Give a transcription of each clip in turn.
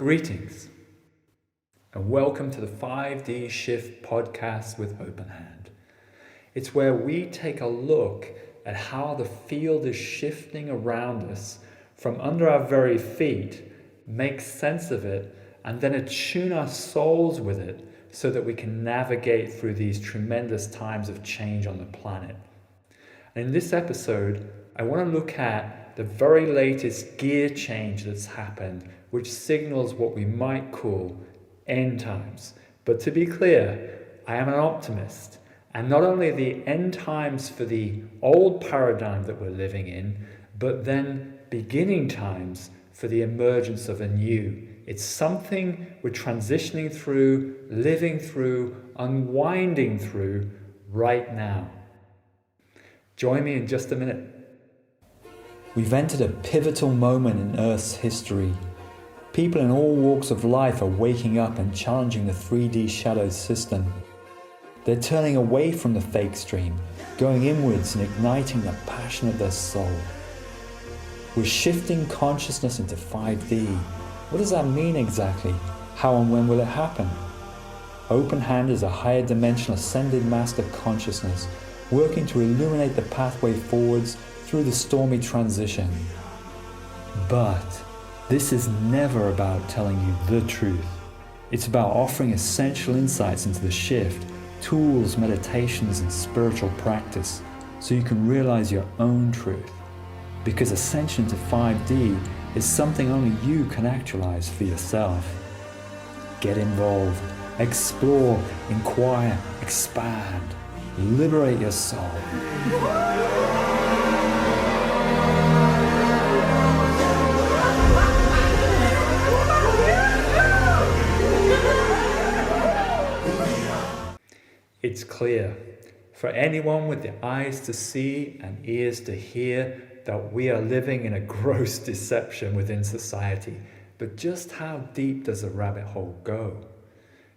Greetings, and welcome to the 5D Shift podcast with Openhand. It's where we take a look at how the field is shifting around us from under our very feet, make sense of it, and then attune our souls with it so that we can navigate through these tremendous times of change on the planet. And in this episode, I want to look at the very latest gear change that's happened, which signals what we might call end times. But to be clear, I am an optimist, and not only the end times for the old paradigm that we're living in, but then beginning times for the emergence of a new. It's something we're transitioning through, living through, unwinding through right now. Join me in just a minute. We've entered a pivotal moment in Earth's history. People in all walks of life are waking up and challenging the 3D shadow system. They're turning away from the fake stream, going inwards and igniting the passion of their soul. We're shifting consciousness into 5D. What does that mean exactly? How and when will it happen? Openhand is a higher dimensional ascended master consciousness working to illuminate the pathway forwards through the stormy transition. But this is never about telling you the truth. It's about offering essential insights into the shift, tools, meditations, and spiritual practice so you can realize your own truth. Because ascension to 5D is something only you can actualize for yourself. Get involved, explore, inquire, expand, liberate your soul. It's clear for anyone with the eyes to see and ears to hear that we are living in a gross deception within society. But just how deep does the rabbit hole go?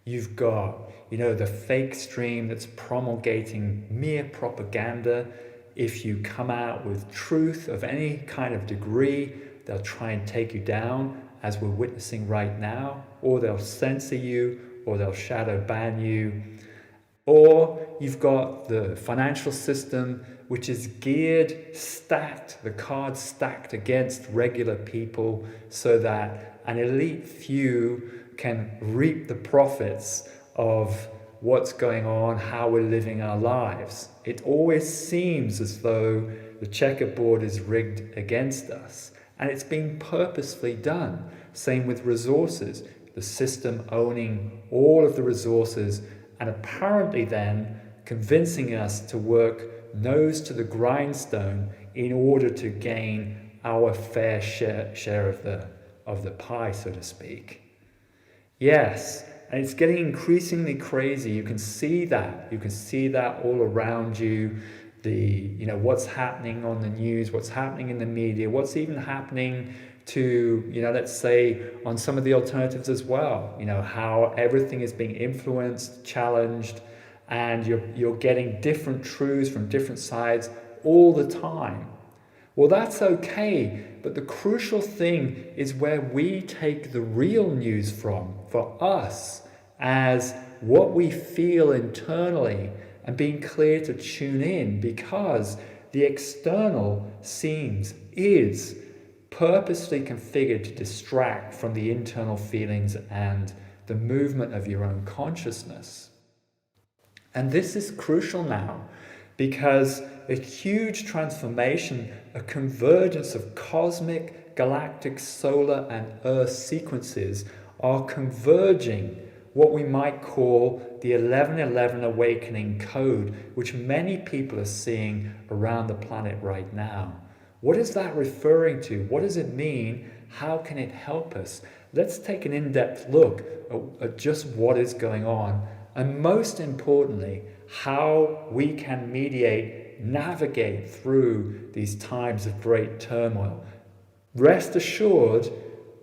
You've got, the fake stream that's promulgating mere propaganda. If you come out with truth of any kind of degree, they'll try and take you down, as we're witnessing right now, or they'll censor you, or they'll shadow ban you. Or you've got the financial system, which is geared, stacked, the cards stacked against regular people so that an elite few can reap the profits of what's going on, how we're living our lives. It always seems as though the checkerboard is rigged against us, and it's being purposefully done. Same with resources, the system owning all of the resources and apparently then convincing us to work nose to the grindstone in order to gain our fair share of the pie, so to speak. Yes, and it's getting increasingly crazy. You can see that. You can see that all around you. What's happening on the news, what's happening in the media, what's even happening to, let's say on some of the alternatives as well, how everything is being influenced, challenged, and you're getting different truths from different sides all the time. Well, that's okay, but the crucial thing is where we take the real news from, for us, as what we feel internally, and being clear to tune in, because the external is purposely configured to distract from the internal feelings and the movement of your own consciousness. And this is crucial now because a huge transformation, a convergence of cosmic, galactic, solar, and Earth sequences are converging, what we might call the 1111 awakening code, which many people are seeing around the planet right now. What is that referring to? What does it mean? How can it help us? Let's take an in-depth look at just what is going on, and most importantly, how we can navigate through these times of great turmoil. Rest assured,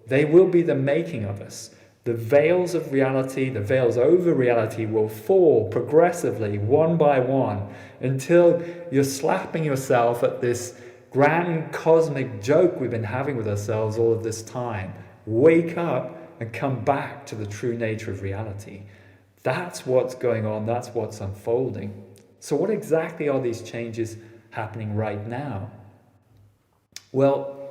they will be the making of us. The veils of reality, the veils over reality will fall progressively, one by one, until you're slapping yourself at this grand cosmic joke we've been having with ourselves all of this time. Wake up and come back to the true nature of reality. That's what's going on, that's what's unfolding. So what exactly are these changes happening right now? Well,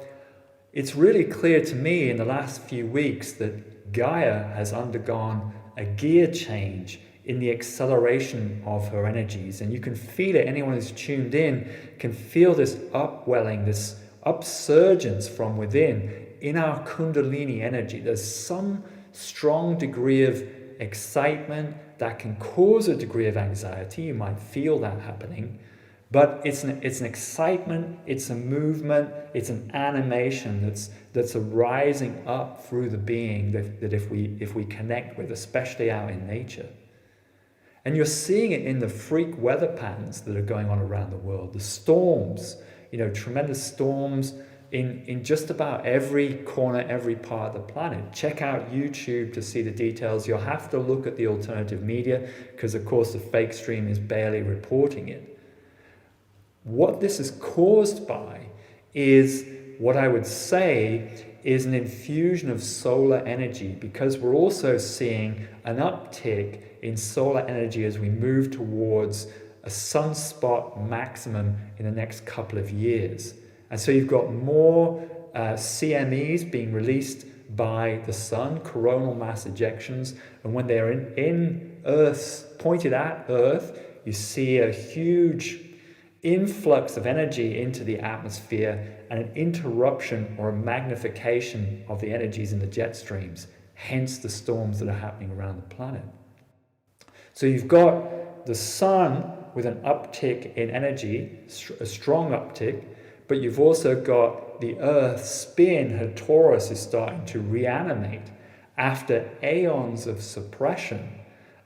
it's really clear to me in the last few weeks that Gaia has undergone a gear change in the acceleration of her energies. And you can feel it, anyone who's tuned in can feel this upwelling, this upsurgence from within in our Kundalini energy. There's some strong degree of excitement that can cause a degree of anxiety. You might feel that happening. But it's an excitement, it's a movement, it's an animation that's arising up through the being that if we connect with, especially out in nature. And you're seeing it in the freak weather patterns that are going on around the world. The storms, tremendous storms in just about every corner, every part of the planet. Check out YouTube to see the details. You'll have to look at the alternative media because, of course, the fake stream is barely reporting it. What this is caused by is what I would say is an infusion of solar energy, because we're also seeing an uptick in solar energy as we move towards a sunspot maximum in the next couple of years. And so you've got more CMEs being released by the sun, coronal mass ejections, and when they're in Earth's, pointed at Earth, you see a huge influx of energy into the atmosphere and an interruption or a magnification of the energies in the jet streams, hence the storms that are happening around the planet. So you've got the sun with an uptick in energy, a strong uptick, but you've also got the Earth's spin, her torus is starting to reanimate after aeons of suppression.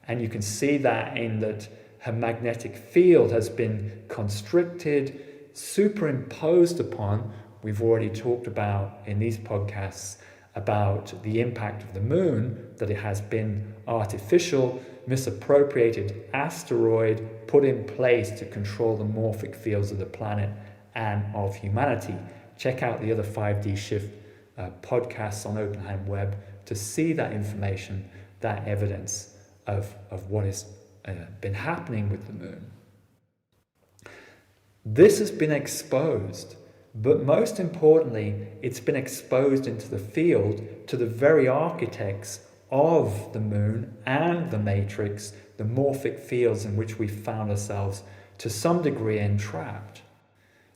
And you can see that in that her magnetic field has been constricted, superimposed upon. We've already talked about in these podcasts about the impact of the moon, that it has been artificial, misappropriated asteroid put in place to control the morphic fields of the planet and of humanity. Check out the other 5D Shift podcasts on Openhand Web to see that information, that evidence of what has been happening with the moon. This has been exposed, but most importantly, it's been exposed into the field to the very architects of the moon and the matrix, the morphic fields in which we found ourselves to some degree entrapped.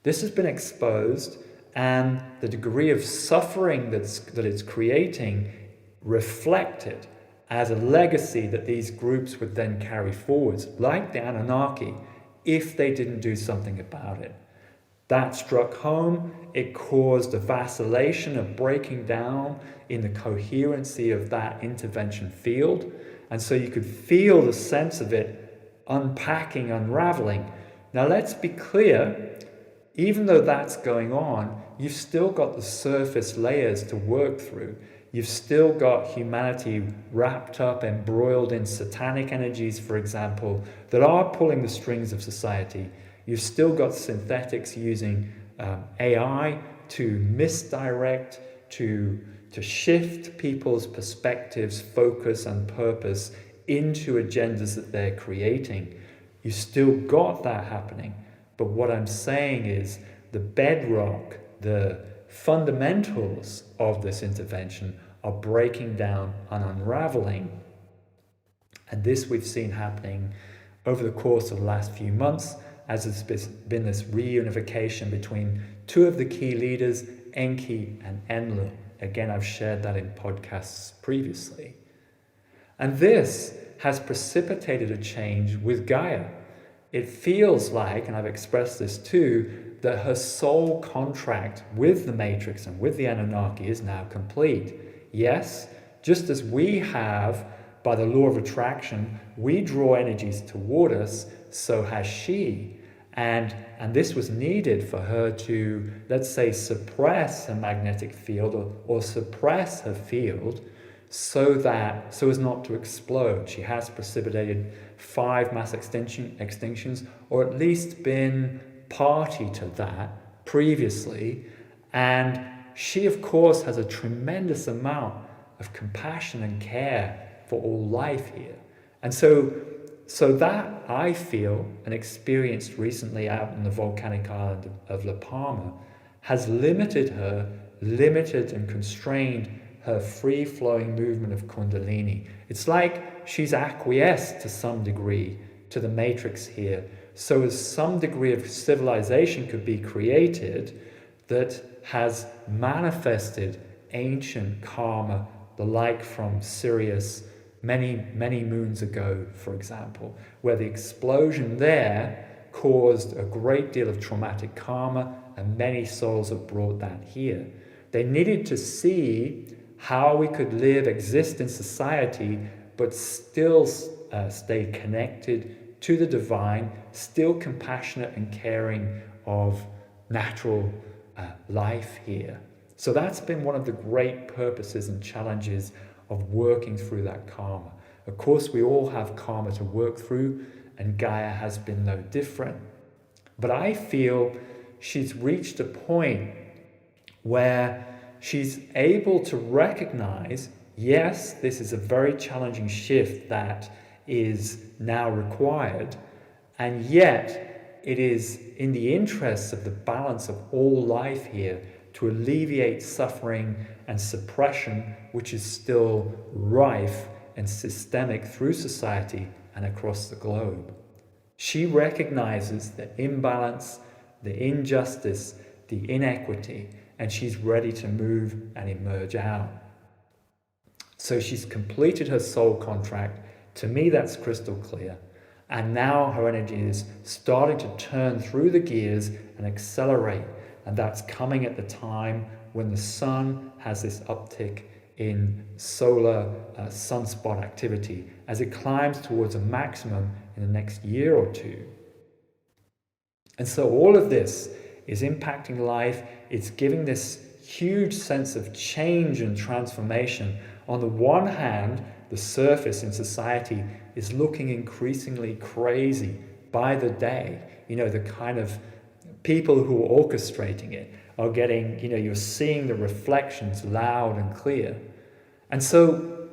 This has been exposed, and the degree of suffering that it's creating reflected as a legacy that these groups would then carry forwards, like the Anunnaki, if they didn't do something about it. That struck home. It caused a vacillation, a breaking down in the coherency of that intervention field. And so you could feel the sense of it unpacking, unraveling. Now let's be clear, even though that's going on, you've still got the surface layers to work through. You've still got humanity wrapped up, embroiled in satanic energies, for example, that are pulling the strings of society. You've still got synthetics using AI to misdirect, to shift people's perspectives, focus, and purpose into agendas that they're creating. You still got that happening. But what I'm saying is the bedrock, the fundamentals of this intervention are breaking down and unraveling. And this we've seen happening over the course of the last few months, as there's been this reunification between two of the key leaders, Enki and Enlil. Again, I've shared that in podcasts previously. And this has precipitated a change with Gaia. It feels like, and I've expressed this too, that her soul contract with the Matrix and with the Anunnaki is now complete. Yes, just as we have, by the law of attraction, we draw energies toward us, so has she. And this was needed for her to, let's say, suppress her magnetic field or suppress her field so as not to explode. She has precipitated 5 mass extinctions, or at least been party to that previously. And she, of course, has a tremendous amount of compassion and care for all life here. And so that I feel and experienced recently out on the volcanic island of La Palma has limited and constrained her free-flowing movement of Kundalini. It's like she's acquiesced to some degree to the matrix here, so as some degree of civilization could be created that has manifested ancient karma, the like from Sirius many moons ago, for example, where the explosion there caused a great deal of traumatic karma, and many souls have brought that here. They needed to see how we could exist in society, but still stay connected to the divine, still compassionate and caring of natural life here. So that's been one of the great purposes and challenges of working through that karma. Of course, we all have karma to work through, and Gaia has been no different. But I feel she's reached a point where she's able to recognize, yes, this is a very challenging shift that is now required, and yet it is in the interests of the balance of all life here to alleviate suffering and suppression, which is still rife and systemic through society and across the globe. She recognizes the imbalance, the injustice, the inequity, and she's ready to move and emerge out. So she's completed her soul contract. To me, that's crystal clear. And now her energy is starting to turn through the gears and accelerate. And that's coming at the time when the sun has this uptick in solar sunspot activity as it climbs towards a maximum in the next year or two. And so all of this is impacting life. It's giving this huge sense of change and transformation. On the one hand, the surface in society is looking increasingly crazy by the day. You know, the kind of people who are orchestrating it are getting, you're seeing the reflections loud and clear. And so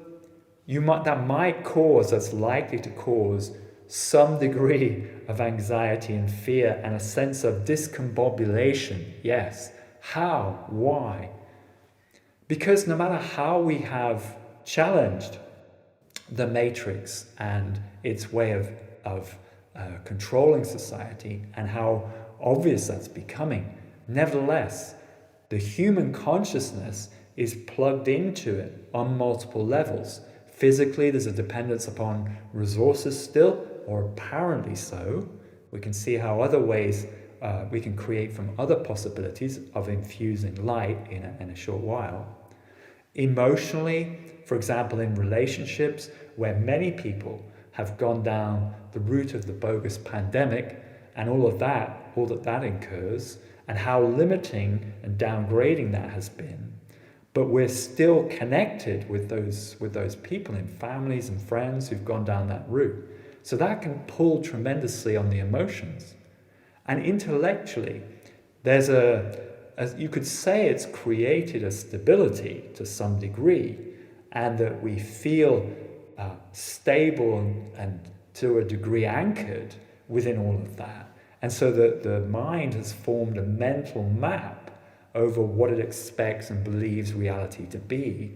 that's likely to cause some degree of anxiety and fear and a sense of discombobulation. Yes. How? Why? Because no matter how we have challenged the matrix and its way of controlling society and how obvious that's becoming, nevertheless, the human consciousness is plugged into it on multiple levels. Physically, there's a dependence upon resources still, or apparently so. We can see how other ways we can create from other possibilities of infusing light in a short while. Emotionally, for example, in relationships where many people have gone down the route of the bogus pandemic and all that incurs, and how limiting and downgrading that has been. But we're still connected with those people in families and friends who've gone down that route. So that can pull tremendously on the emotions. And intellectually, there's you could say it's created a stability to some degree, and that we feel stable and to a degree anchored within all of that. And so the mind has formed a mental map over what it expects and believes reality to be.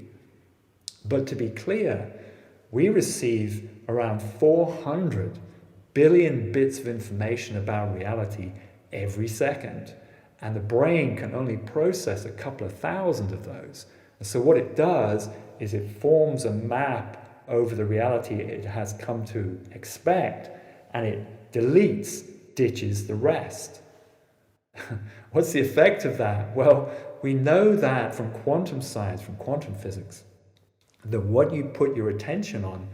But to be clear, we receive around 400 billion bits of information about reality every second, and the brain can only process a couple of thousand of those. And so what it does is it forms a map over the reality it has come to expect, and it ditches the rest. What's the effect of that? Well, we know that from quantum science, from quantum physics, that what you put your attention on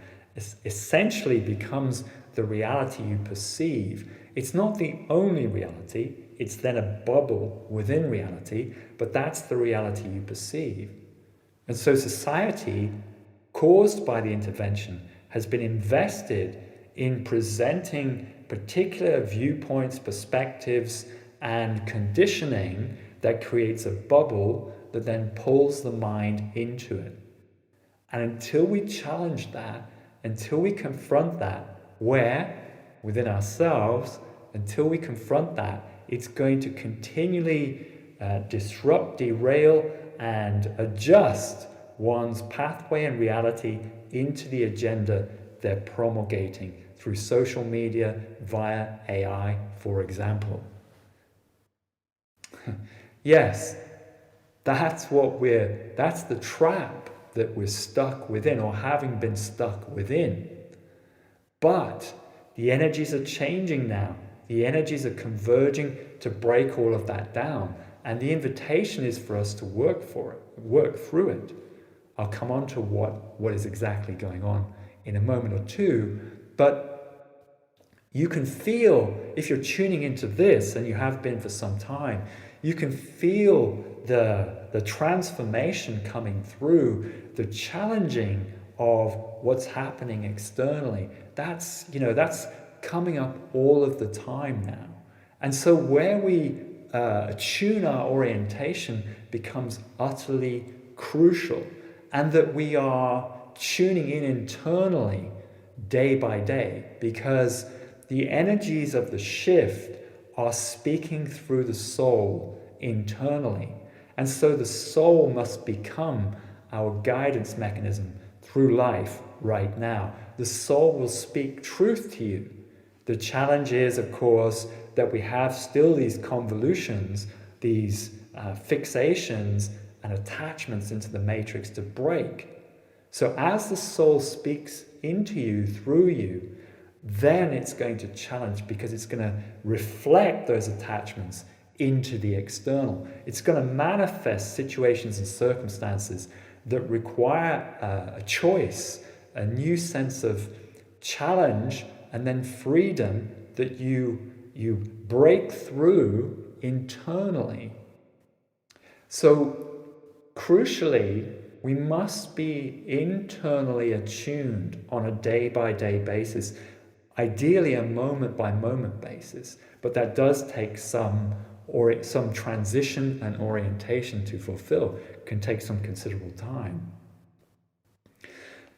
essentially becomes the reality you perceive. It's not the only reality, it's then a bubble within reality, but that's the reality you perceive. And so society, caused by the intervention, has been invested in presenting particular viewpoints, perspectives, and conditioning that creates a bubble that then pulls the mind into it. And until we challenge that, until we confront that, within ourselves, until we confront that, it's going to continually disrupt, derail, and adjust one's pathway and reality into the agenda they're promulgating through social media, via AI, for example. Yes, that's the trap that we're stuck within, or having been stuck within. But the energies are changing now. The energies are converging to break all of that down. And the invitation is for us to work through it. I'll come on to what is exactly going on in a moment or two. But you can feel, if you're tuning into this, and you have been for some time, you can feel the transformation coming through, the challenging of what's happening externally. That's coming up all of the time now. And so where we attune our orientation becomes utterly crucial, and that we are tuning in internally day by day, because the energies of the shift are speaking through the soul internally. And so the soul must become our guidance mechanism through life right now. The soul will speak truth to you. The challenge is, of course, that we have still these convolutions, these fixations and attachments into the matrix to break. So as the soul speaks into you, through you, then it's going to challenge, because it's going to reflect those attachments into the external. It's going to manifest situations and circumstances that require a choice, a new sense of challenge, and then freedom that you break through internally. So crucially, we must be internally attuned on a day-by-day basis, ideally a moment-by-moment basis, but that does take some transition and orientation to fulfill. It can take some considerable time.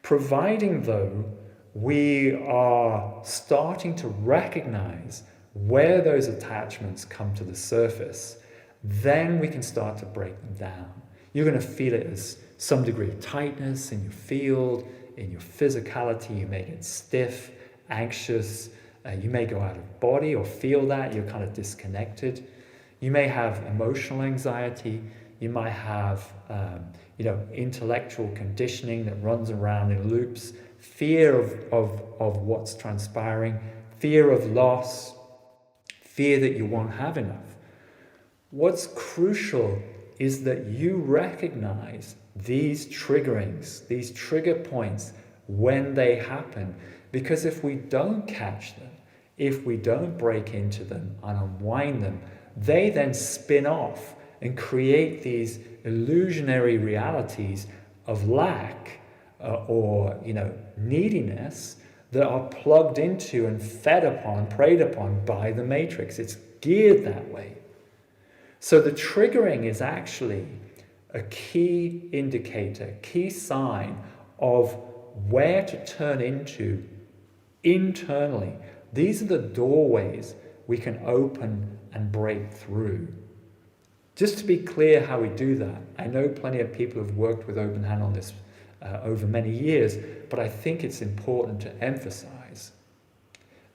Providing, though, we are starting to recognize where those attachments come to the surface, then we can start to break them down. You're going to feel it as some degree of tightness in your field, in your physicality. You may get stiff, anxious. You may go out of body or feel that you're kind of disconnected. You may have emotional anxiety. You might have intellectual conditioning that runs around in loops, fear of what's transpiring, fear of loss, fear that you won't have enough. What's crucial is that you recognize these triggerings, these trigger points when they happen. Because if we don't catch them, if we don't break into them and unwind them, they then spin off and create these illusionary realities of lack or neediness that are plugged into and fed upon, preyed upon by the matrix. It's geared that way. So the triggering is actually a key indicator, key sign of where to turn into internally. These are the doorways we can open and break through. Just to be clear how we do that, I know plenty of people have worked with Openhand on this over many years, but I think it's important to emphasize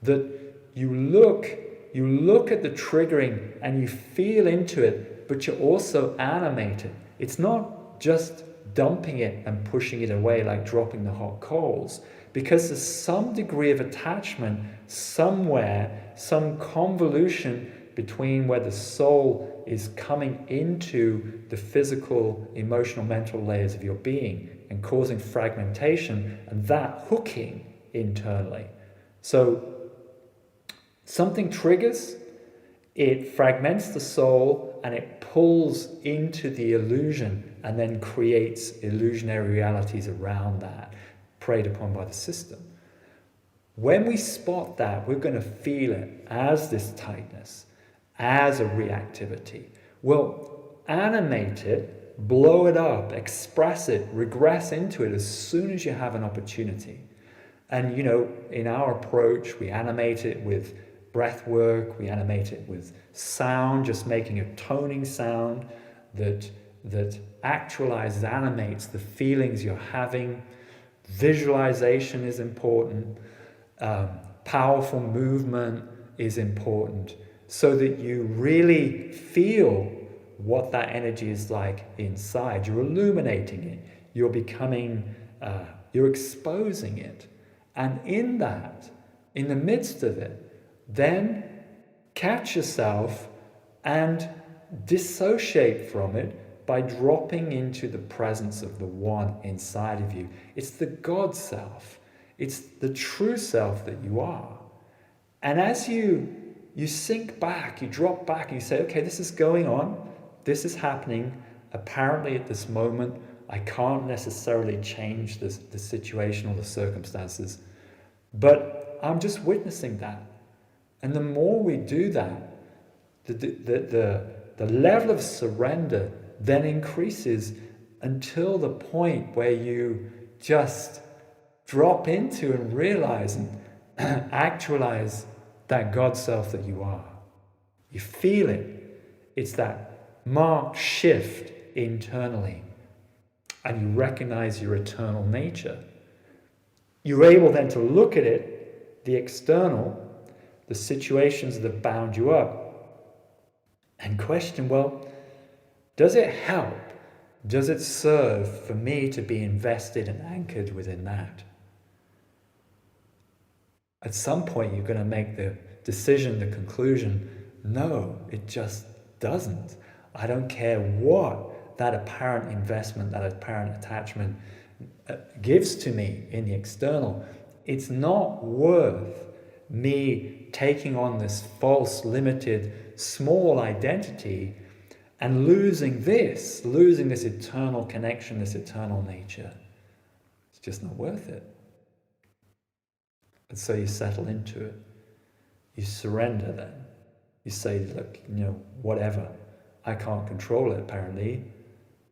that you look at the triggering and you feel into it, but you also animate it. It's not just dumping it and pushing it away like dropping the hot coals, because there's some degree of attachment somewhere, some convolution between where the soul is coming into the physical, emotional, mental layers of your being and causing fragmentation, and that hooking internally. So something triggers, it fragments the soul, and it pulls into the illusion and then creates illusionary realities around that, preyed upon by the system. When we spot that, we're going to feel it as this tightness, as a reactivity. We'll animate it blow it up, express it, regress into it as soon as you have an opportunity. And in our approach, we animate it with breath work, we animate it with sound, just making a toning sound that actualizes, animates the feelings you're having. Visualization is important. Powerful movement is important, so that you really feel what that energy is like inside. You're illuminating it. You're becoming, you're exposing it. And in that, in the midst of it, then catch yourself and dissociate from it by dropping into the presence of the one inside of you. It's the God self. It's the true self that you are. And as you sink back, you drop back and you say, okay, this is going on. This is happening apparently at this moment. I can't necessarily change the situation or the circumstances, but I'm just witnessing that. And the more we do that, the level of surrender then increases until the point where you just drop into and realize and actualize that God self that you are. You feel it. It's that marked shift internally. And you recognize your eternal nature. You're able then to look at it, the external, the situations that bound you up, and question, well, does it help? Does it serve for me to be invested and anchored within that? At some point, you're going to make the decision, the conclusion, no, it just doesn't. I don't care what that apparent investment, that apparent attachment gives to me in the external. It's not worth me taking on this false, limited, small identity and losing this eternal connection, this eternal nature. It's just not worth it. And so you settle into it. You surrender then. You say, look, whatever. I can't control it apparently.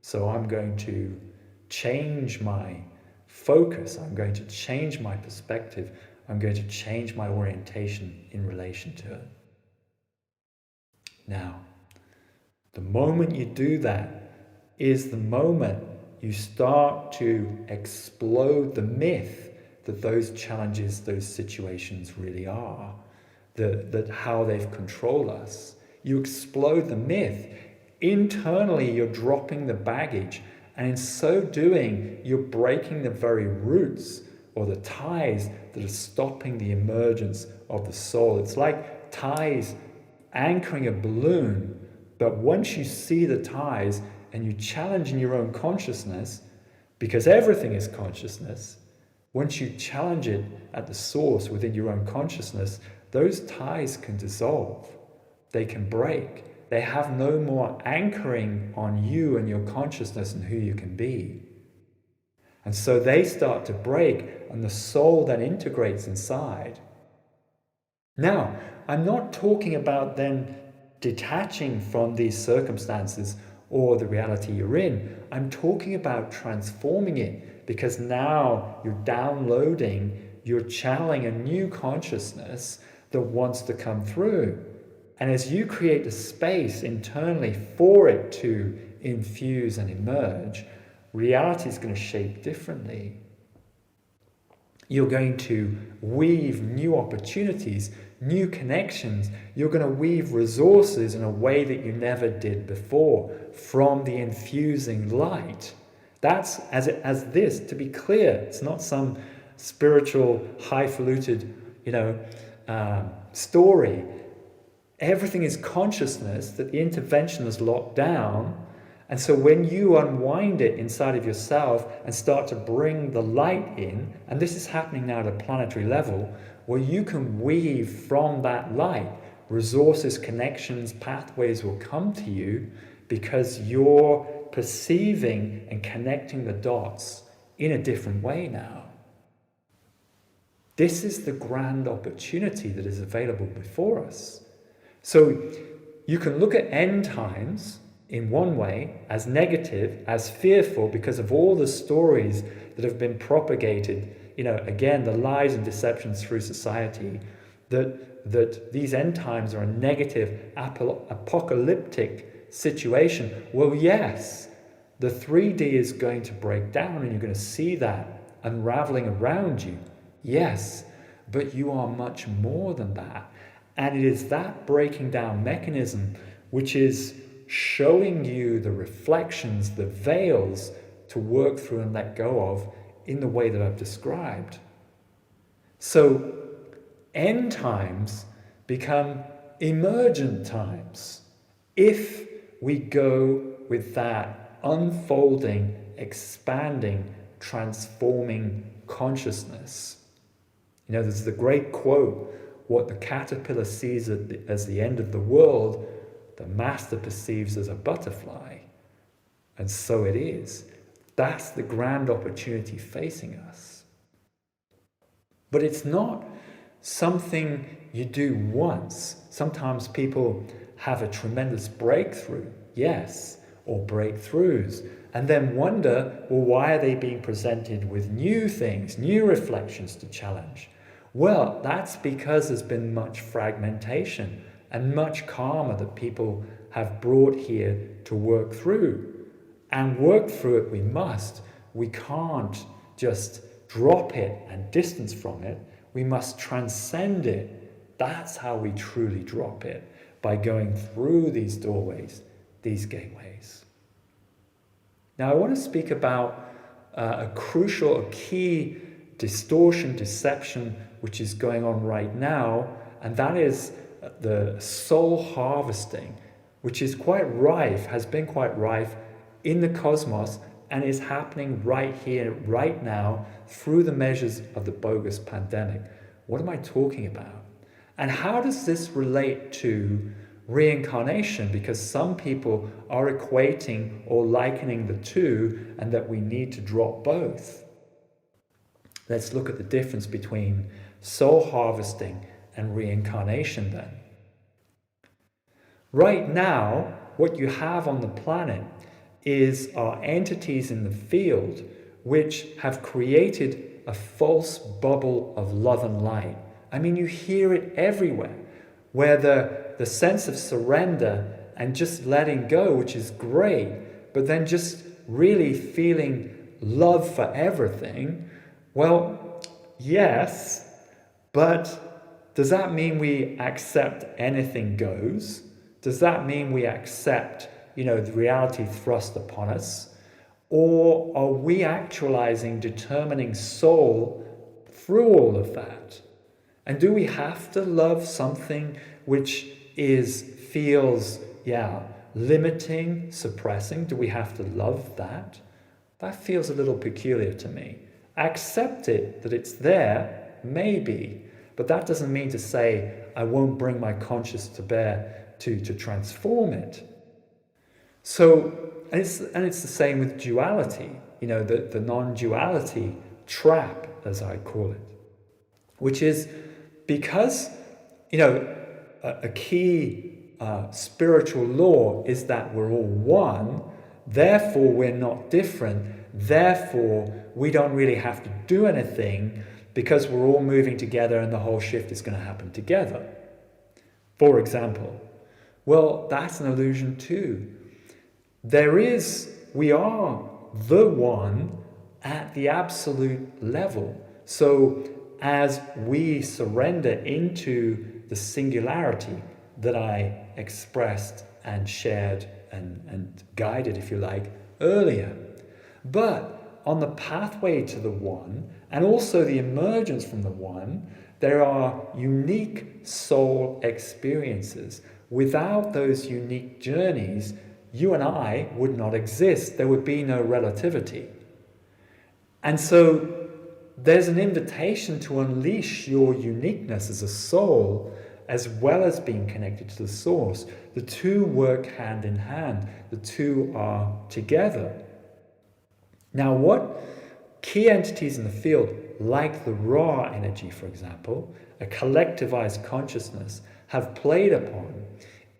So I'm going to change my focus. I'm going to change my perspective. I'm going to change my orientation in relation to it. Now, the moment you do that is the moment you start to explode the myth that those challenges, those situations really are, that how they've controlled us. You explode the myth. Internally, you're dropping the baggage, and in so doing, you're breaking the very roots or the ties that are stopping the emergence of the soul. It's like ties anchoring a balloon, but once you see the ties and you challenge in your own consciousness, because everything is consciousness, once you challenge it at the source within your own consciousness, those ties can dissolve. They can break. They have no more anchoring on you and your consciousness and who you can be. And so they start to break, and the soul then integrates inside. Now, I'm not talking about then detaching from these circumstances or the reality you're in. I'm talking about transforming it, because now you're downloading, you're channeling a new consciousness that wants to come through. And as you create the space internally for it to infuse and emerge, reality is going to shape differently. You're going to weave new opportunities, new connections. You're going to weave resources in a way that you never did before from the infusing light. That's as this, to be clear, it's not some spiritual, highfalutin, story. Everything is consciousness that the intervention has locked down. And so when you unwind it inside of yourself and start to bring the light in, and this is happening now at a planetary level, where you can weave from that light, resources, connections, pathways will come to you because you're perceiving and connecting the dots in a different way now. This is the grand opportunity that is available before us. So you can look at end times in one way, as negative, as fearful, because of all the stories that have been propagated, again, the lies and deceptions through society, that these end times are a negative, apocalyptic situation. Well, yes, the 3D is going to break down and you're going to see that unraveling around you. Yes, but you are much more than that. And it is that breaking down mechanism which is showing you the reflections, the veils to work through and let go of in the way that I've described. So end times become emergent times if we go with that unfolding, expanding, transforming consciousness. There's the great quote, what the caterpillar sees as the end of the world, the master perceives as a butterfly. And so it is. That's the grand opportunity facing us. But it's not something you do once. Sometimes people have a tremendous breakthrough, yes, or breakthroughs, and then wonder, well, why are they being presented with new things, new reflections to challenge? Well, that's because there's been much fragmentation and much karma that people have brought here to work through. And work through it we must. We can't just drop it and distance from it. We must transcend it. That's how we truly drop it, by going through these doorways, these gateways. Now I want to speak about a key distortion, deception, which is going on right now, and that is the soul harvesting, which is quite rife, has been quite rife in the cosmos, and is happening right here, right now, through the measures of the bogus pandemic. What am I talking about? And how does this relate to reincarnation? Because some people are equating or likening the two, and that we need to drop both. Let's look at the difference between soul harvesting and reincarnation then. Right now, what you have on the planet are entities in the field which have created a false bubble of love and light. I mean, you hear it everywhere, where the sense of surrender and just letting go, which is great, but then just really feeling love for everything. Well, yes, but does that mean we accept anything goes? Does that mean we accept, the reality thrust upon us? Or are we actualizing, determining soul through all of that? And do we have to love something which feels limiting, suppressing? Do we have to love that? That feels a little peculiar to me. Accept it, that it's there, maybe, but that doesn't mean to say I won't bring my conscious to bear to transform it. So, and it's the same with duality, the non-duality trap, as I call it, which is because, a key spiritual law is that we're all one, therefore we're not different, therefore we don't really have to do anything because we're all moving together and the whole shift is going to happen together. For example, well, that's an illusion too. We are the one at the absolute level. So as we surrender into the singularity that I expressed and shared and guided, if you like, earlier. But on the pathway to the one, and also the emergence from the one, there are unique soul experiences. Without those unique journeys, you and I would not exist. There would be no relativity. And so there's an invitation to unleash your uniqueness as a soul, as well as being connected to the source. The two work hand in hand. The two are together. Now, what key entities in the field, like the raw energy, for example, a collectivized consciousness, have played upon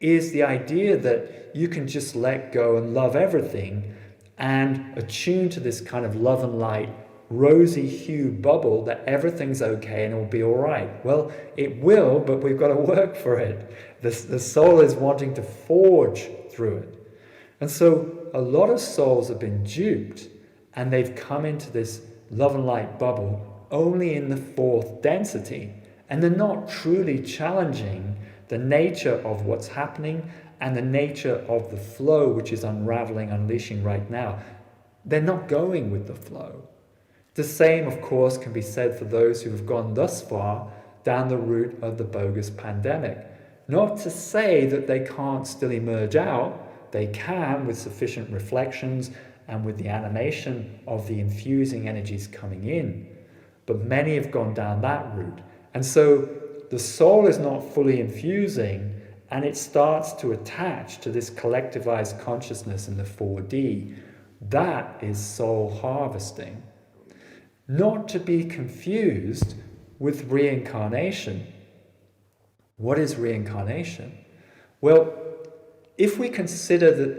is the idea that you can just let go and love everything and attune to this kind of love and light, rosy hue bubble that everything's okay and it'll be all right. Well, it will, but we've got to work for it. The soul is wanting to forge through it. And so a lot of souls have been duped and they've come into this love and light bubble only in the fourth density. And they're not truly challenging the nature of what's happening and the nature of the flow which is unraveling, unleashing right now. They're not going with the flow. The same, of course, can be said for those who have gone thus far down the route of the bogus pandemic. Not to say that they can't still emerge out. They can with sufficient reflections and with the animation of the infusing energies coming in. But many have gone down that route. And so the soul is not fully infusing, and it starts to attach to this collectivized consciousness in the 4D. That is soul harvesting. Not to be confused with reincarnation. What is reincarnation? Well, if we consider that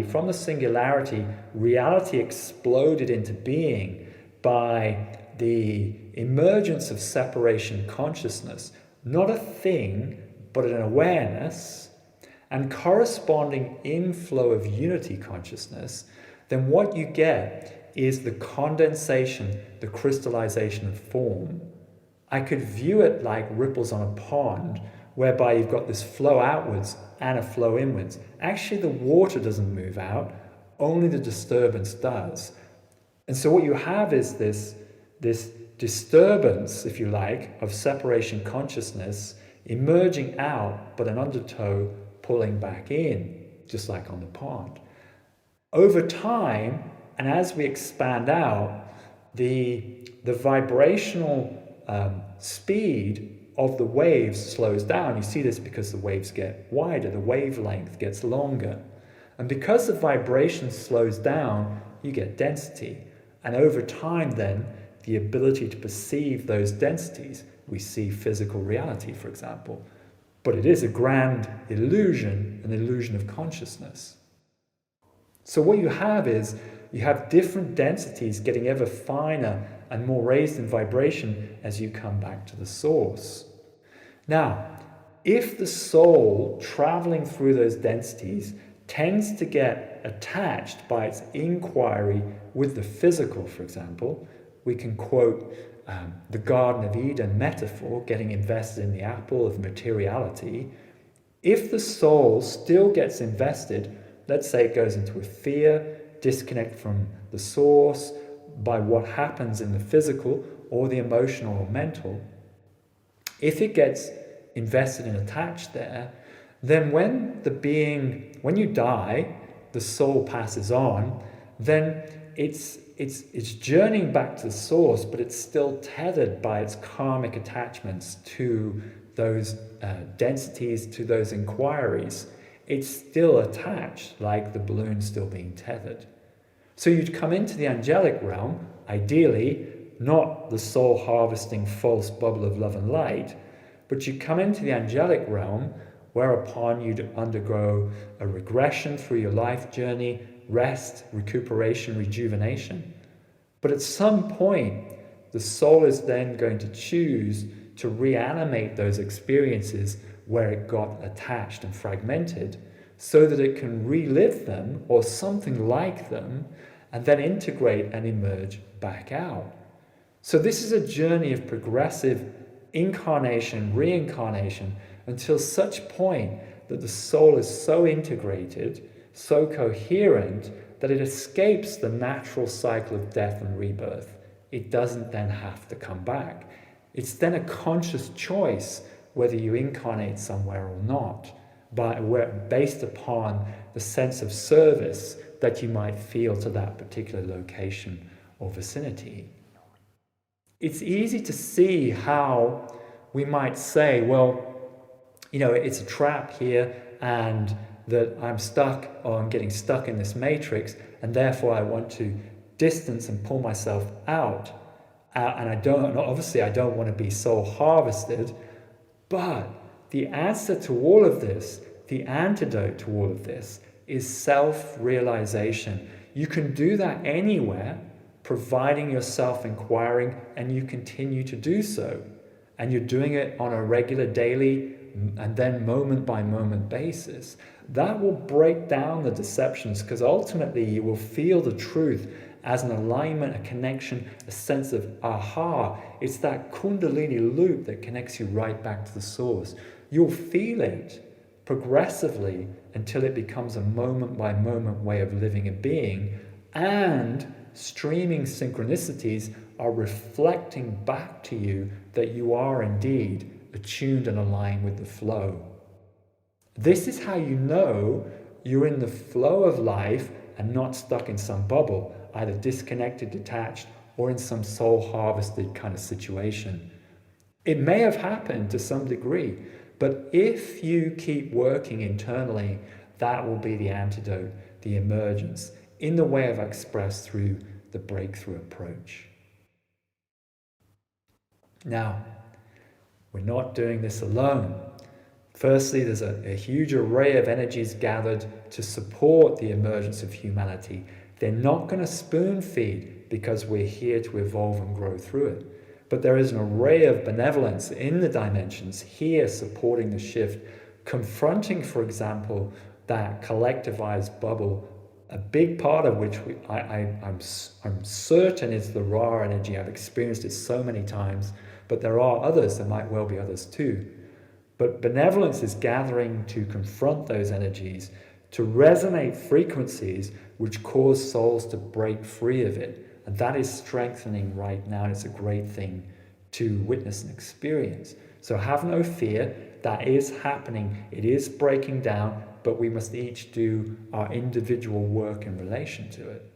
from the singularity, reality exploded into being by the emergence of separation consciousness, not a thing, but an awareness, and corresponding inflow of unity consciousness, then what you get is the condensation, the crystallization of form. I could view it like ripples on a pond, whereby you've got this flow outwards and a flow inwards. Actually, the water doesn't move out, only the disturbance does. And so what you have is this disturbance, if you like, of separation consciousness emerging out, but an undertow pulling back in, just like on the pond. Over time, and as we expand out, the vibrational speed of the waves slows down. You see this because the waves get wider, the wavelength gets longer. And because the vibration slows down, you get density. And over time then, the ability to perceive those densities, we see physical reality, for example. But it is a grand illusion, an illusion of consciousness. So what you have is, you have different densities getting ever finer and more raised in vibration as you come back to the source. Now, if the soul traveling through those densities tends to get attached by its inquiry with the physical, for example, we can quote the Garden of Eden metaphor, getting invested in the apple of materiality. If the soul still gets invested, let's say it goes into a fear, disconnect from the source by what happens in the physical or the emotional or mental, if it gets invested and attached there, then when you die, the soul passes on, then it's journeying back to the source, but it's still tethered by its karmic attachments to those densities, to those inquiries. It's still attached, like the balloon still being tethered. So you'd come into the angelic realm, ideally, not the soul harvesting false bubble of love and light, but you'd come into the angelic realm, whereupon you'd undergo a regression through your life journey, rest, recuperation, rejuvenation. But at some point, the soul is then going to choose to reanimate those experiences where it got attached and fragmented, so that it can relive them or something like them and then integrate and emerge back out. So this is a journey of progressive incarnation, reincarnation, until such point that the soul is so integrated, so coherent, that it escapes the natural cycle of death and rebirth. It doesn't then have to come back. It's then a conscious choice whether you incarnate somewhere or not, based upon the sense of service that you might feel to that particular location or vicinity. It's easy to see how we might say, well, it's a trap here, and that I'm stuck, or I'm getting stuck in this matrix, and therefore I want to distance and pull myself out. And I don't want to be soul harvested, but The answer to all of this, the antidote to all of this, is self-realization. You can do that anywhere, providing you're self-inquiring, and you continue to do so. And you're doing it on a regular, daily, and then moment-by-moment basis. That will break down the deceptions, because ultimately you will feel the truth as an alignment, a connection, a sense of aha. It's that Kundalini loop that connects you right back to the source. You'll feel it progressively until it becomes a moment-by-moment way of living and being, and streaming synchronicities are reflecting back to you that you are indeed attuned and aligned with the flow. This is how you know you're in the flow of life and not stuck in some bubble, either disconnected, detached, or in some soul harvested kind of situation. It may have happened to some degree, but if you keep working internally, that will be the antidote, the emergence, in the way I've expressed through the breakthrough approach. Now, we're not doing this alone. Firstly, there's a huge array of energies gathered to support the emergence of humanity. They're not going to spoon feed because we're here to evolve and grow through it. But there is an array of benevolence in the dimensions here supporting the shift, confronting, for example, that collectivized bubble, a big part of which I'm certain is the raw energy. I've experienced it so many times, but there are others. There might well be others too. But benevolence is gathering to confront those energies, to resonate frequencies which cause souls to break free of it. And that is strengthening right now. And it's a great thing to witness and experience. So have no fear. That is happening. It is breaking down, but we must each do our individual work in relation to it.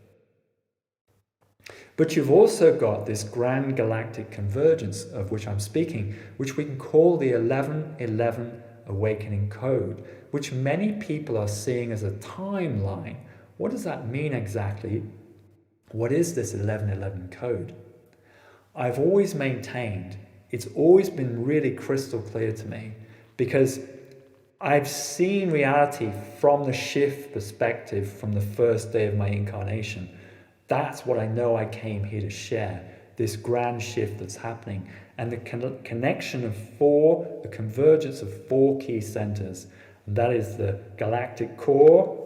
But you've also got this grand galactic convergence of which I'm speaking, which we can call the 1111 awakening code, which many people are seeing as a timeline. What does that mean exactly? What is this 1111 code? I've always maintained, it's always been really crystal clear to me, because I've seen reality from the shift perspective from the first day of my incarnation. That's what I know I came here to share, this grand shift that's happening, and the connection of the convergence of four key centers. And that is the galactic core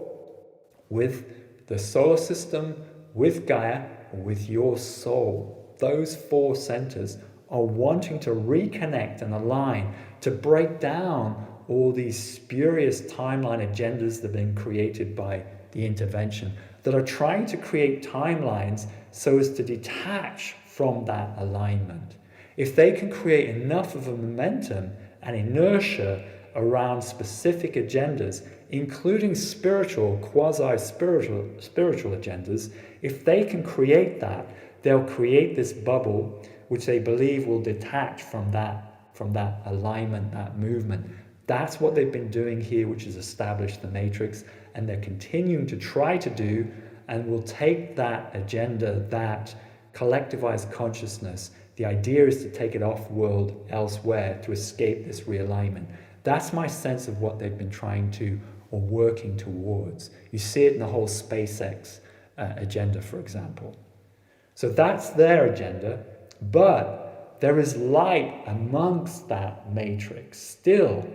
with the solar system, with Gaia, with your soul. Those four centers are wanting to reconnect and align, to break down all these spurious timeline agendas that have been created by the intervention, that are trying to create timelines so as to detach from that alignment. If they can create enough of a momentum and inertia around specific agendas, including spiritual, quasi-spiritual agendas, if they can create that, they'll create this bubble which they believe will detach from that alignment, that movement. That's what they've been doing here, which has established the matrix, and they're continuing to try to do, and will take that agenda, that collectivized consciousness. The idea is to take it off-world elsewhere to escape this realignment. That's my sense of what they've been trying to, or working towards. You see it in the whole SpaceX agenda, for example. So that's their agenda, but there is light amongst that matrix still,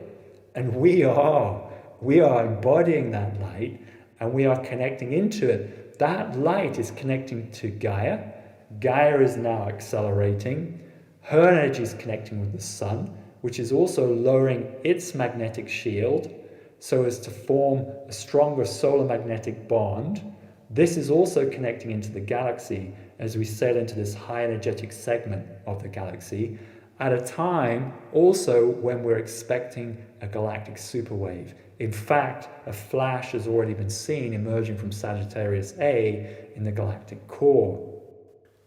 and we are embodying that light, and we are connecting into it. That light is connecting to Gaia. Gaia is now accelerating. Her energy is connecting with the sun, which is also lowering its magnetic shield so as to form a stronger solar magnetic bond. This is also connecting into the galaxy as we sail into this high energetic segment of the galaxy, at a time also when we're expecting a galactic superwave. In fact, a flash has already been seen emerging from Sagittarius A in the galactic core.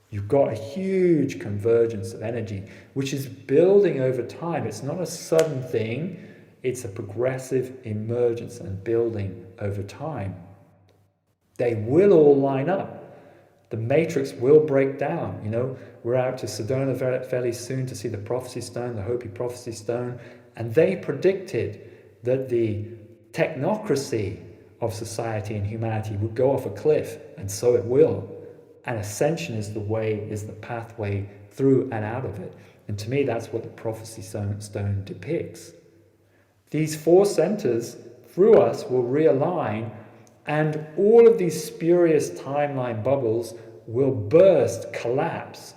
You've got a huge convergence of energy, which is building over time. It's not a sudden thing. It's a progressive emergence and building over time. They will all line up. The matrix will break down. You know, we're out to Sedona fairly soon to see the prophecy stone, the Hopi prophecy stone, and they predicted that the technocracy of society and humanity would go off a cliff, and so it will. And ascension is the way, is the pathway through and out of it. And to me, that's what the prophecy stone depicts. These four centers through us will realign, and all of these spurious timeline bubbles will burst, collapse,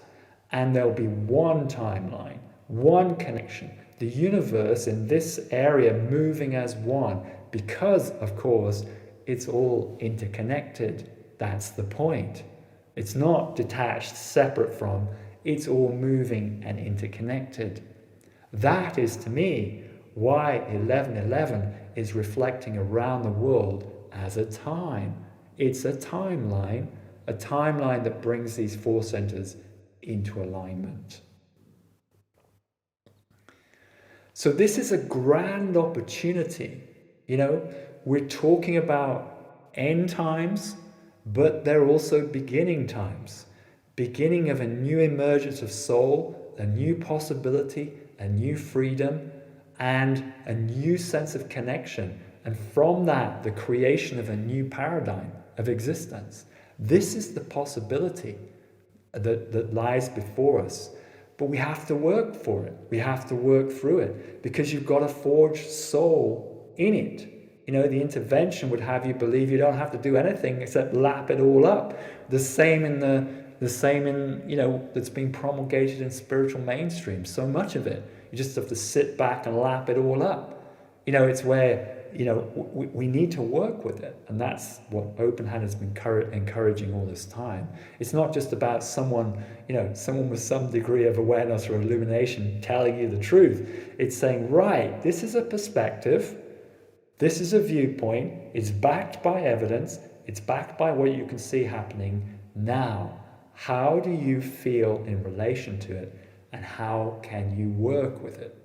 and there'll be one timeline, one connection. The universe in this area moving as one, because, of course, it's all interconnected. That's the point. It's not detached, separate from, it's all moving and interconnected. That is, to me, why 1111 is reflecting around the world as a time. It's a timeline that brings these four centers into alignment. So this is a grand opportunity. You know, we're talking about end times, but they're also beginning times. Beginning of a new emergence of soul, a new possibility, a new freedom, and a new sense of connection. And from that, the creation of a new paradigm of existence. This is the possibility that lies before us. But we have to work for it. We have to work through it, because you've got a forged soul in it. You know, the intervention would have you believe you don't have to do anything except lap it all up. The same in, you know, that's being promulgated in spiritual mainstream. So much of it, you just have to sit back and lap it all up. You know, it's where, you know, we need to work with it. And that's what Openhand has been encouraging all this time. It's not just about someone, you know, someone with some degree of awareness or illumination telling you the truth. It's saying, right, this is a perspective. This is a viewpoint. It's backed by evidence. It's backed by what you can see happening now. How do you feel in relation to it? And how can you work with it?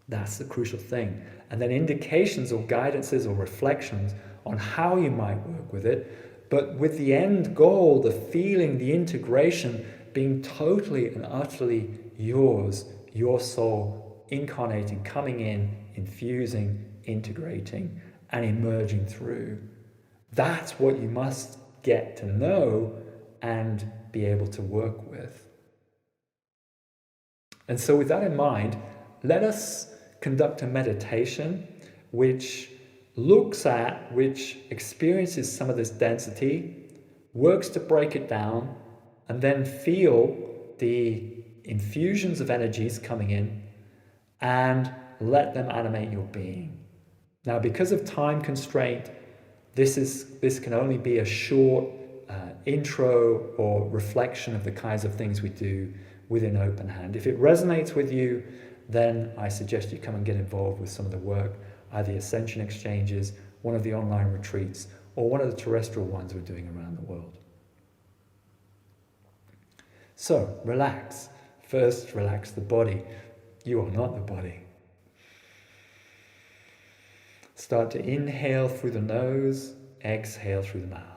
That's the crucial thing. And then indications or guidances or reflections on how you might work with it, but with the end goal, the feeling, the integration being totally and utterly yours, your soul incarnating, coming in, infusing, integrating, and emerging through. That's what you must get to know and be able to work with. And so with that in mind, let us conduct a meditation which experiences some of this density, works to break it down, and then feel the infusions of energies coming in and let them animate your being. Now, because of time constraint, this can only be a short intro or reflection of the kinds of things we do within Openhand. If it resonates with you, then I suggest you come and get involved with some of the work, either the Ascension exchanges, one of the online retreats, or one of the terrestrial ones we're doing around the world. So, relax. First, relax the body. You are not the body. Start to inhale through the nose, exhale through the mouth.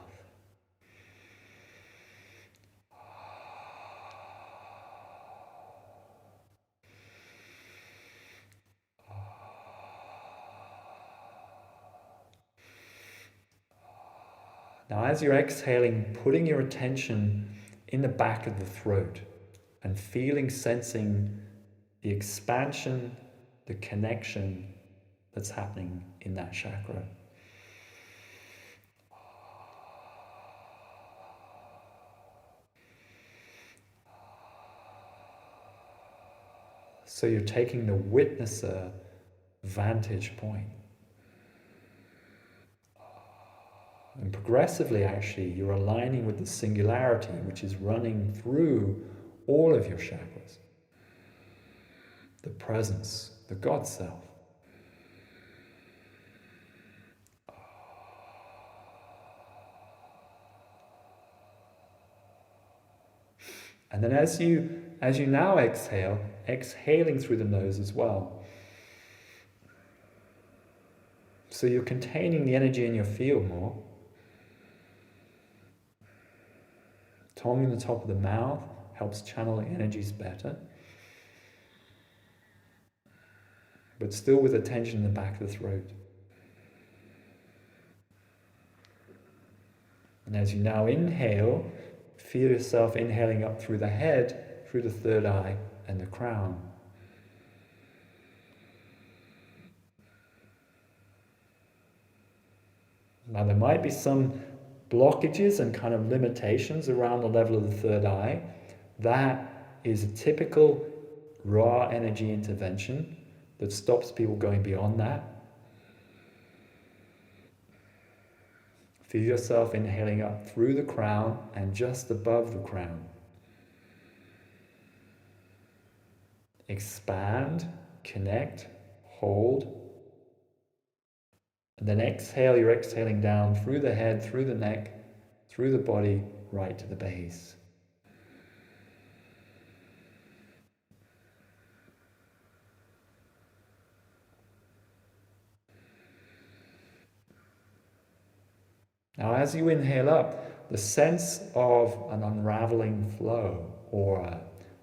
Now, as you're exhaling, putting your attention in the back of the throat and sensing the expansion, the connection that's happening in that chakra. So you're taking the witnesser vantage point. And progressively, actually, you're aligning with the singularity which is running through all of your chakras. The presence, the God self. And then as you now exhale, exhaling through the nose as well. So you're containing the energy in your field more. tongue in the top of the mouth helps channel energies better. But still with attention in the back of the throat. And as you now inhale, feel yourself inhaling up through the head, through the third eye and the crown. Now there might be some blockages and kind of limitations around the level of the third eye. That is a typical raw energy intervention that stops people going beyond that. Feel yourself inhaling up through the crown and just above the crown. Expand, connect, hold. And then exhale, you're exhaling down through the head, through the neck, through the body, right to the base. Now as you inhale up, the sense of an unraveling flow or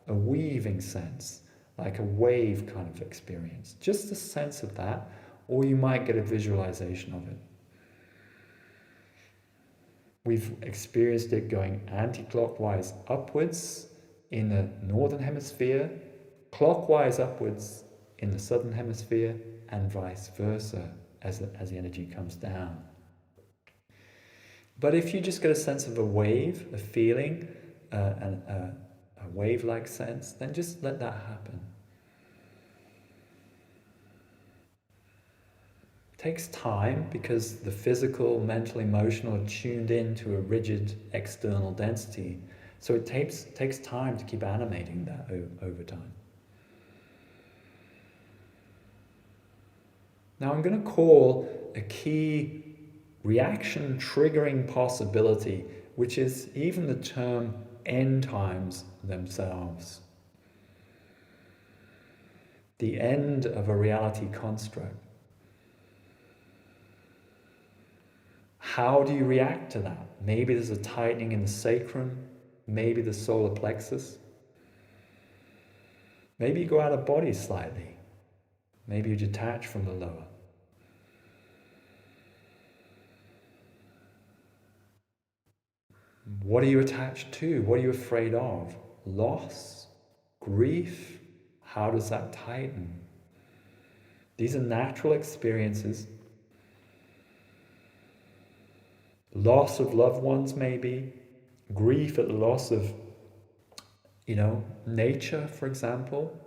a weaving sense, like a wave kind of experience, just a sense of that, or you might get a visualization of it. We've experienced it going anti-clockwise upwards in the northern hemisphere, clockwise upwards in the southern hemisphere, and vice versa as the energy comes down. But if you just get a sense of a wave, a feeling, a wave-like sense, then just let that happen. It takes time because the physical, mental, emotional are tuned into a rigid external density. So it takes time to keep animating that over time. Now I'm going to call a key reaction triggering possibility, which is even the term end times themselves. The end of a reality construct. How do you react to that? Maybe there's a tightening in the sacrum, maybe the solar plexus. Maybe you go out of body slightly. Maybe you detach from the lower. What are you attached to? What are you afraid of? Loss? Grief? How does that tighten? These are natural experiences. Loss of loved ones maybe. Grief at the loss of, nature, for example.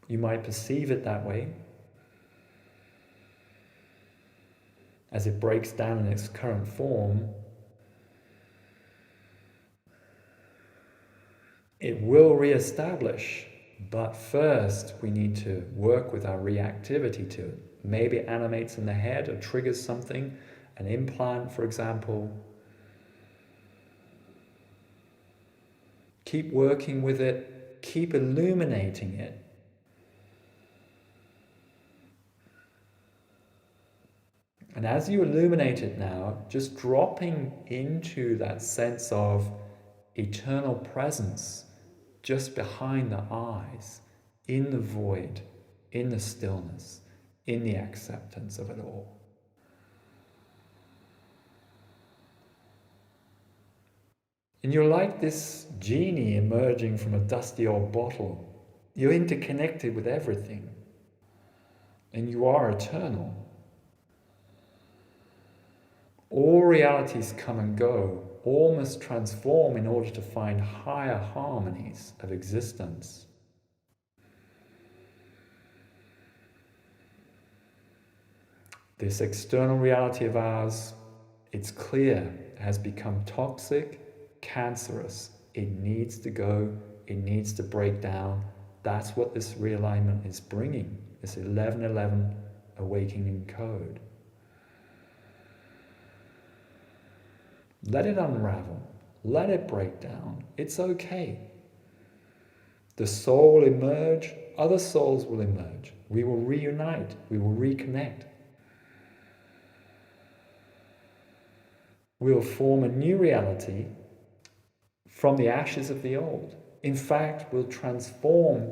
You might perceive it that way. As it breaks down in its current form, it will re-establish, but first we need to work with our reactivity to it. Maybe it animates in the head or triggers something, an implant, for example. Keep working with it, keep illuminating it. And as you illuminate it now, just dropping into that sense of eternal presence just behind the eyes, in the void, in the stillness, in the acceptance of it all. And you're like this genie emerging from a dusty old bottle. You're interconnected with everything. And you are eternal. All realities come and go. All must transform in order to find higher harmonies of existence. This external reality of ours, it's clear, has become toxic, cancerous. It needs to go, it needs to break down. That's what this realignment is bringing, this 1111 awakening code. Let it unravel, let it break down. It's okay. The soul will emerge, other souls will emerge. We will reunite, we will reconnect. We'll form a new reality from the ashes of the old. In fact, will transform,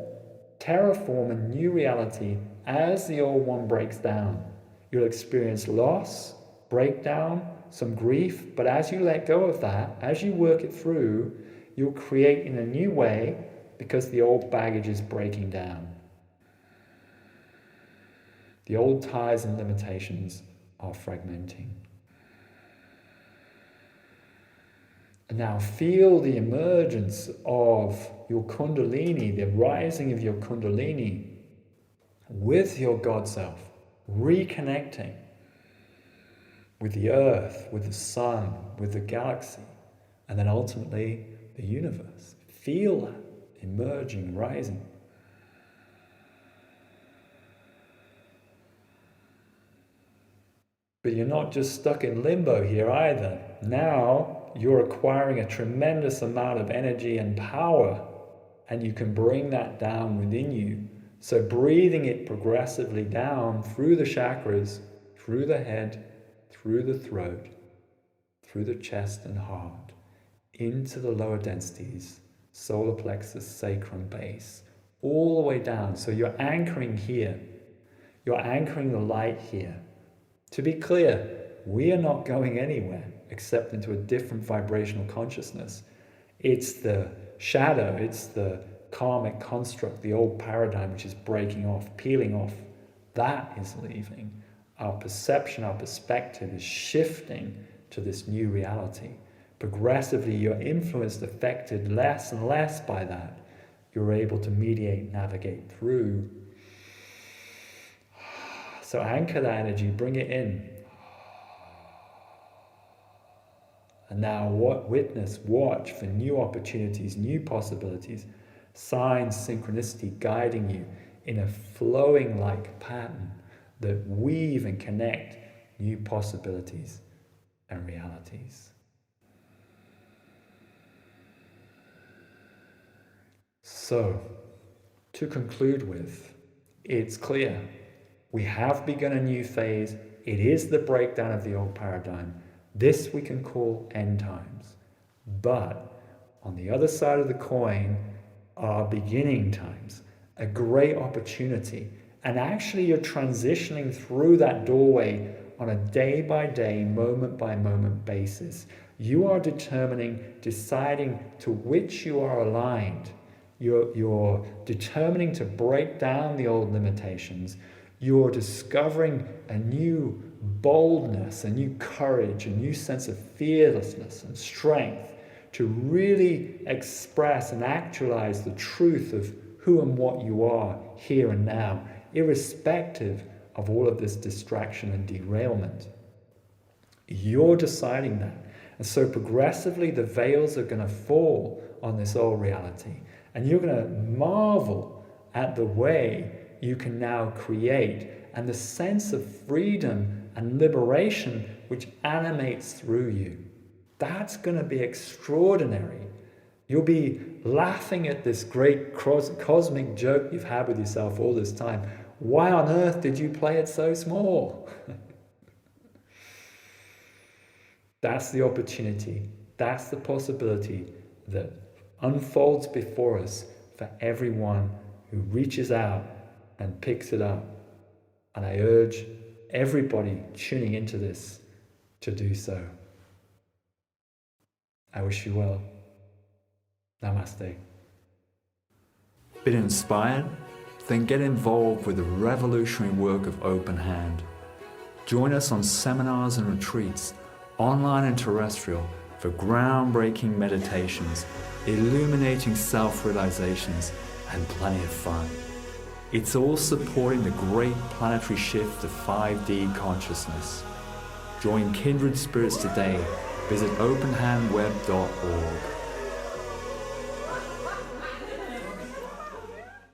terraform a new reality as the old one breaks down. You'll experience loss, breakdown, some grief, but as you let go of that, as you work it through, you'll create in a new way because the old baggage is breaking down. The old ties and limitations are fragmenting. And now feel the emergence of your Kundalini, the rising of your Kundalini with your God self, reconnecting with the earth, with the sun, with the galaxy, and then ultimately the universe. Feel that emerging, rising. But you're not just stuck in limbo here either. Now you're acquiring a tremendous amount of energy and power, and you can bring that down within you. So breathing it progressively down through the chakras, through the head, through the throat, through the chest and heart, into the lower densities, solar plexus, sacrum, base, all the way down. So you're anchoring here. You're anchoring the light here. To be clear, we are not going anywhere except into a different vibrational consciousness. It's the shadow, it's the karmic construct, the old paradigm which is breaking off, peeling off. That is leaving. Our perception, our perspective is shifting to this new reality. Progressively, you're influenced, affected less and less by that. You're able to mediate, navigate through. So anchor that energy, bring it in. And now witness, watch for new opportunities, new possibilities, signs, synchronicity guiding you in a flowing like pattern that weave and connect new possibilities and realities. So, to conclude with, it's clear. We have begun a new phase. It is the breakdown of the old paradigm. This we can call end times. But on the other side of the coin are beginning times, a great opportunity. And actually you're transitioning through that doorway on a day-by-day, moment-by-moment basis. You are deciding to which you are aligned. You're determining to break down the old limitations. You're discovering a new boldness, a new courage, a new sense of fearlessness and strength to really express and actualize the truth of who and what you are here and now, irrespective of all of this distraction and derailment. You're deciding that. And so progressively the veils are going to fall on this old reality. And you're going to marvel at the way you can now create and the sense of freedom and liberation which animates through you. That's going to be extraordinary. You'll be laughing at this great cosmic joke you've had with yourself all this time. Why on earth did you play it so small? That's the opportunity. That's the possibility that unfolds before us for everyone who reaches out and picks it up. And I urge everybody tuning into this to do so. I wish you well. Namaste. Been inspired? Then get involved with the revolutionary work of Openhand. Join us on seminars and retreats, online and terrestrial, for groundbreaking meditations, illuminating self-realizations, and plenty of fun. It's all supporting the great planetary shift to 5D consciousness. Join kindred spirits today. Visit openhandweb.org.